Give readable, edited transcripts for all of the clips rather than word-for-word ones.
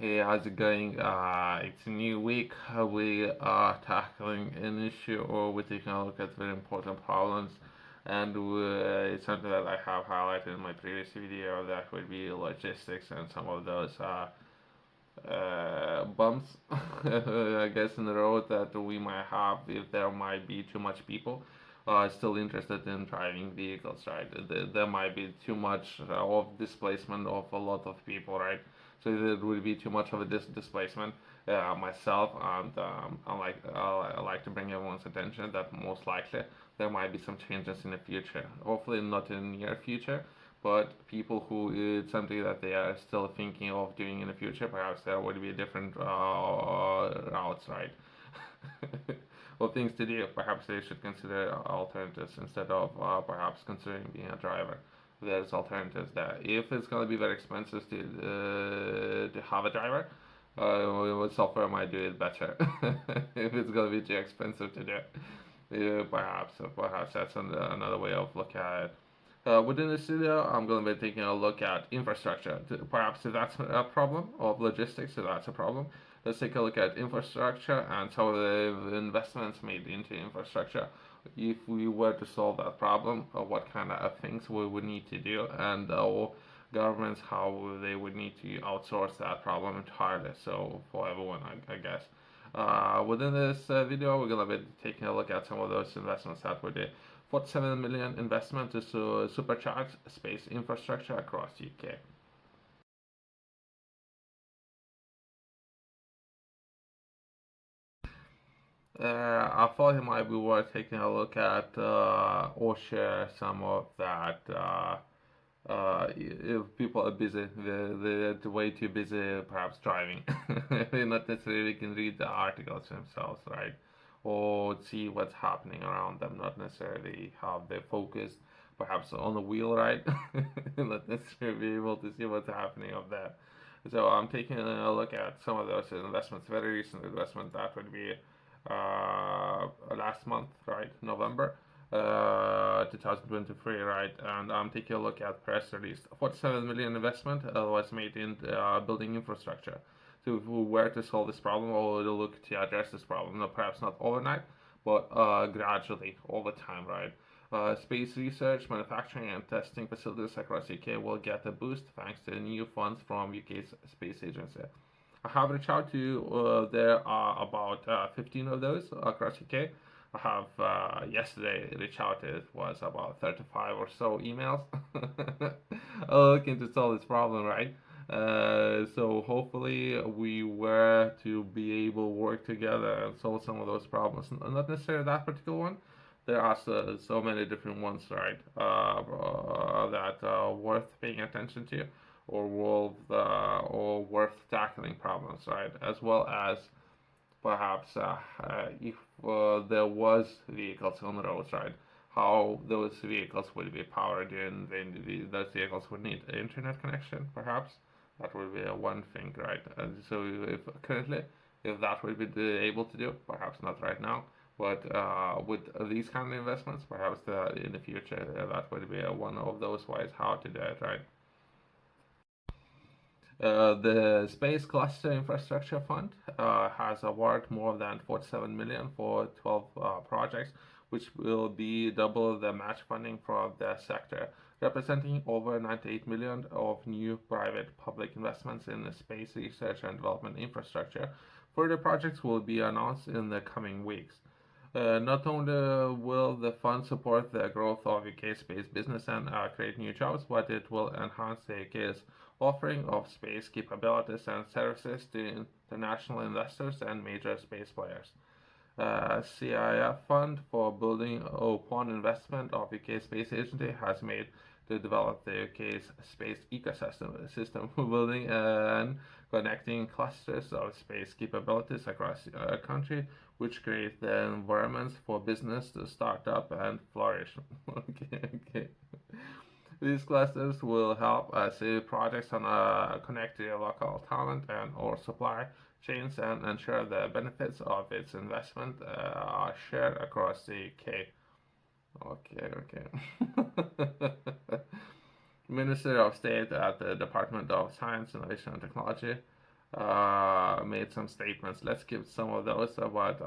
Hey, how's it going? It's a new week. We are tackling an issue, or we're taking a look at very important problems, and it's something that I have highlighted in my previous video. That would be logistics and some of those bumps, I guess, in the road that we might have if there might be too much people still interested in driving vehicles, right? There might be too much of displacement of a lot of people, right? So there would be too much of a displacement. Myself, and I like to bring everyone's attention that most likely there might be some changes in the future. Hopefully, not in the near future, but people who it's something that they are still thinking of doing in the future, perhaps there would be different routes, right? Or things to do. Perhaps they should consider alternatives instead of perhaps considering being a driver. There's alternatives there. If it's going to be very expensive to have a driver, software might do it better. If it's going to be too expensive to do, perhaps that's another way of looking at it. Within the studio, I'm going to be taking a look at infrastructure. Perhaps if that's a problem, of logistics, if that's a problem, let's take a look at infrastructure and some of the investments made into infrastructure. If we were to solve that problem, what kind of things we would need to do, and governments how they would need to outsource that problem entirely. So for everyone, I guess. Within this video, we're going to be taking a look at some of those investments that we did. 47 million investment to supercharge space infrastructure across UK. I thought it might be worth taking a look at or share some of that. If people are busy, they're way too busy, perhaps driving. They not necessarily can read the articles themselves, right? Or see what's happening around them, not necessarily have they focused perhaps on the wheel, right? Not necessarily be able to see what's happening up there. So I'm taking a look at some of those investments, very recent investment that would be last month, right, November 2023, right? And I'm taking a look at press release. 47 million investment was made in building infrastructure. So if we were to solve this problem or to look to address this problem, no, perhaps not overnight, but gradually over time, right? Space research, manufacturing, and testing facilities across UK will get a boost thanks to new funds from UK's space agency. I have reached out to, there are about 15 of those across UK. I have yesterday reached out, it was about 35 or so emails looking to solve this problem, right? So hopefully we were to be able to work together and solve some of those problems. Not necessarily that particular one. There are so many different ones, right? That worth paying attention to, or worth tackling problems, right? As well as perhaps if there was vehicles on the roads, right? How those vehicles would be powered, and then those vehicles would need an internet connection, perhaps. That would be one thing, right? And so if currently, if that would be able to do, perhaps not right now, but with these kind of investments, perhaps in the future, that would be one of those ways how to do it, right? The Space Cluster Infrastructure Fund has awarded more than 47 million for 12 projects, which will be double the match funding for the sector, representing over 98 million of new private-public investments in the space research and development infrastructure. Further projects will be announced in the coming weeks. Not only will the fund support the growth of UK space business and create new jobs, but it will enhance the UK's offering of space capabilities and services to international investors and major space players. CIF fund for building upon investment of UK Space Agency has made to develop the UK's space ecosystem, building and connecting clusters of space capabilities across the country, which create the environments for business to start up and flourish. Okay. These clusters will help save projects and connect to local talent and or supply chains and ensure the benefits of its investment are shared across the UK. Okay. Minister of State at the Department of Science, Innovation and Technology made some statements. Let's give some of those about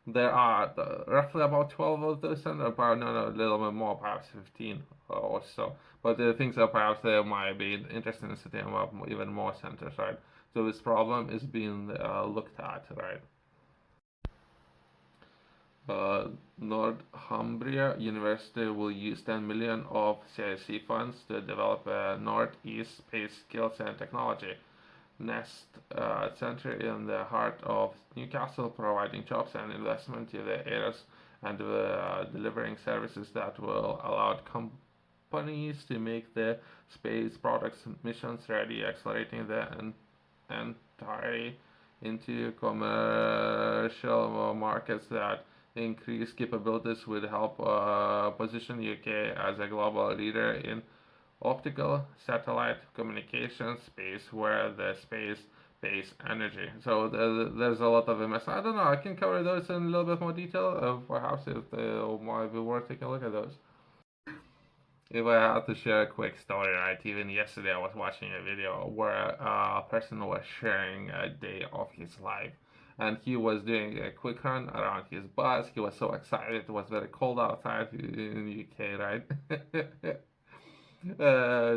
there are roughly about 12 of those, and about no, a little bit more, perhaps 15 or so. But the things that perhaps there might be interesting in setting up even more centers, right? So this problem is being looked at, right? Northumbria University will use 10 million of CIC funds to develop a Northeast Space Skills and Technology Nest Center in the heart of Newcastle, providing jobs and investment to the areas and delivering services that will allow companies to make their space products missions ready, accelerating the entry into commercial markets that increase capabilities would help position UK as a global leader in optical satellite communication space where the space based energy. So there's a lot of investment. I don't know. I can cover those in a little bit more detail. Perhaps it might be worth taking a look at those. If I had to share a quick story, right? Even yesterday, I was watching a video where a person was sharing a day of his life, and he was doing a quick run around his bus. He was so excited. It was very cold outside in the UK, right? uh,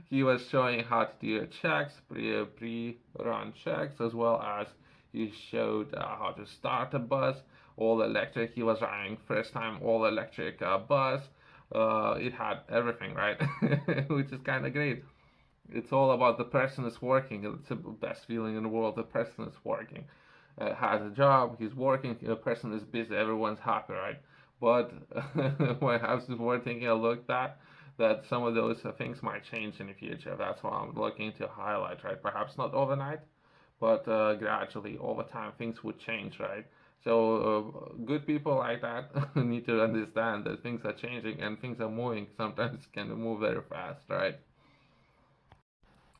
he was showing how to do checks, pre-run checks, as well as he showed how to start a bus, all electric. He was driving first time all electric bus. It had everything, right? Which is kind of great. It's all about the person is working. It's the best feeling in the world. The person is working, has a job, he's working. The person is busy. Everyone's happy, right? But perhaps we're taking a look that some of those things might change in the future. That's what I'm looking to highlight, right? Perhaps not overnight, but gradually over time things would change, right? So good people like that need to understand that things are changing and things are moving. Sometimes can move very fast, right?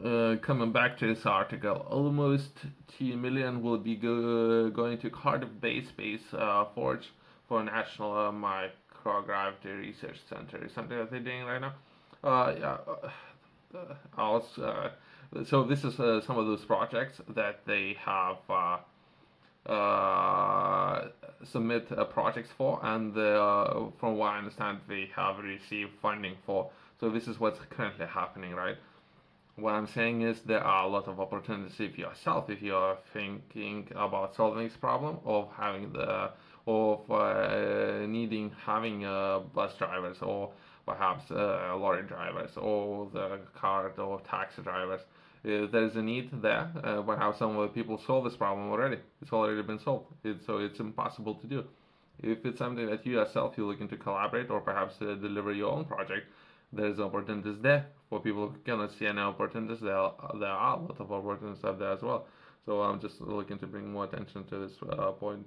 Coming back to this article, almost 2 million will be going to Cardiff-based Space Forge for National Microgravity Research Center. Is something that they're doing right now. Yeah. Also, so this is some of those projects that they have submit projects for, and from what I understand, they have received funding for. So this is what's currently happening, right? What I'm saying is there are a lot of opportunities if yourself, if you are thinking about solving this problem of having of needing having bus drivers or perhaps lorry drivers or the car or taxi drivers. There's a need there. Perhaps some of the people solve this problem already. It's already been solved. So it's impossible to do. If it's something that you yourself you're looking to collaborate or perhaps deliver your own project, there's opportunities there for people who cannot see any opportunities. There are a lot of opportunities out there as well. So I'm just looking to bring more attention to this point.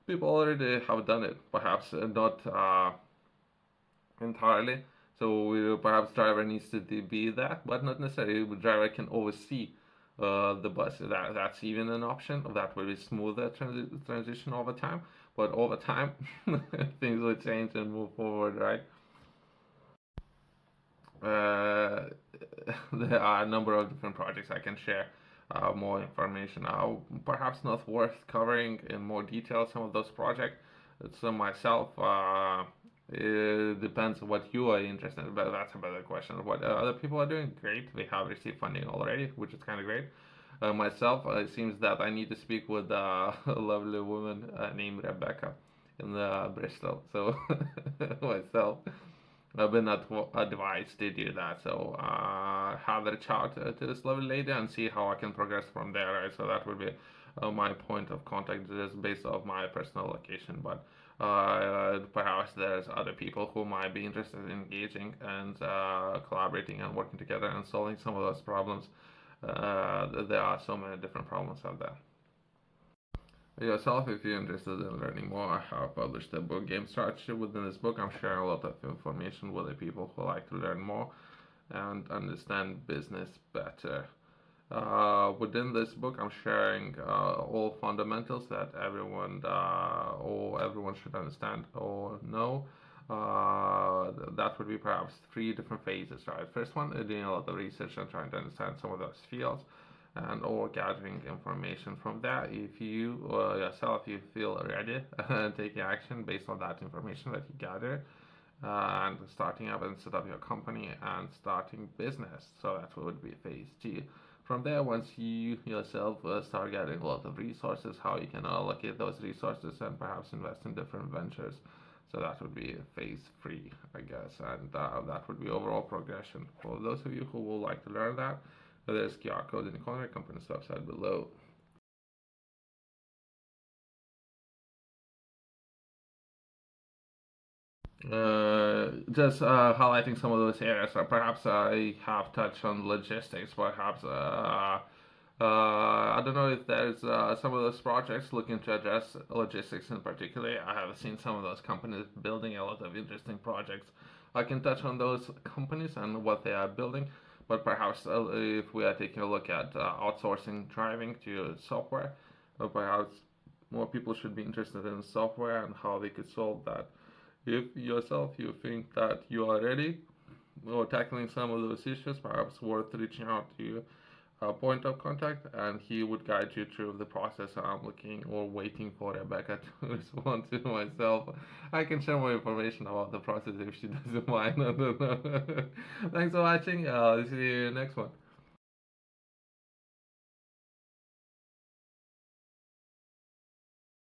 People already have done it, perhaps not entirely. So perhaps driver needs to be there, but not necessarily. The driver can oversee the bus. That's even an option. That will be smoother transition over time. But over time, things will change and move forward, right? Uh, there are a number of different projects I can share more information. Perhaps not worth covering in more detail some of those projects. So myself, it depends what you are interested in, but that's a better question. What other people are doing, great. They have received funding already, which is kind of great. Myself, it seems that I need to speak with a lovely woman named Rebecca in Bristol. So myself. I've been advised to do that. So have a reach out to this lovely lady and see how I can progress from there. Right? So that would be my point of contact, just based off my personal location. But perhaps there's other people who might be interested in engaging and collaborating and working together and solving some of those problems. There are so many different problems out there. Yourself, if you're interested in learning more, I have published a book, Game Strategy. Within this book, I'm sharing a lot of information with the people who like to learn more and understand business better. Within this book, I'm sharing all fundamentals that everyone or everyone should understand or know. That would be perhaps three different phases, right? First one, doing a lot of research and trying to understand some of those fields and or gathering information from that. If you yourself you feel ready taking action based on that information that you gather, and starting up and set up your company and starting business. So that would be phase two. From there, once you yourself start getting a lot of resources, how you can allocate those resources and perhaps invest in different ventures. So that would be phase three, I guess, and that would be overall progression. For those of you who would like to learn that, there's QR code in the corner, company's website below. Just highlighting some of those areas. Perhaps I have touched on logistics. Perhaps I don't know if there's some of those projects looking to address logistics in particular. I have seen some of those companies building a lot of interesting projects. I can touch on those companies and what they are building, but perhaps if we are taking a look at outsourcing driving to software, perhaps more people should be interested in software and how they could solve that. If yourself you think that you are ready or tackling some of those issues, perhaps worth reaching out to a point of contact and he would guide you through the process. I'm looking or waiting for Rebecca to respond to myself. I can share more information about the process if she doesn't mind. I don't know. Thanks for watching. See you next one.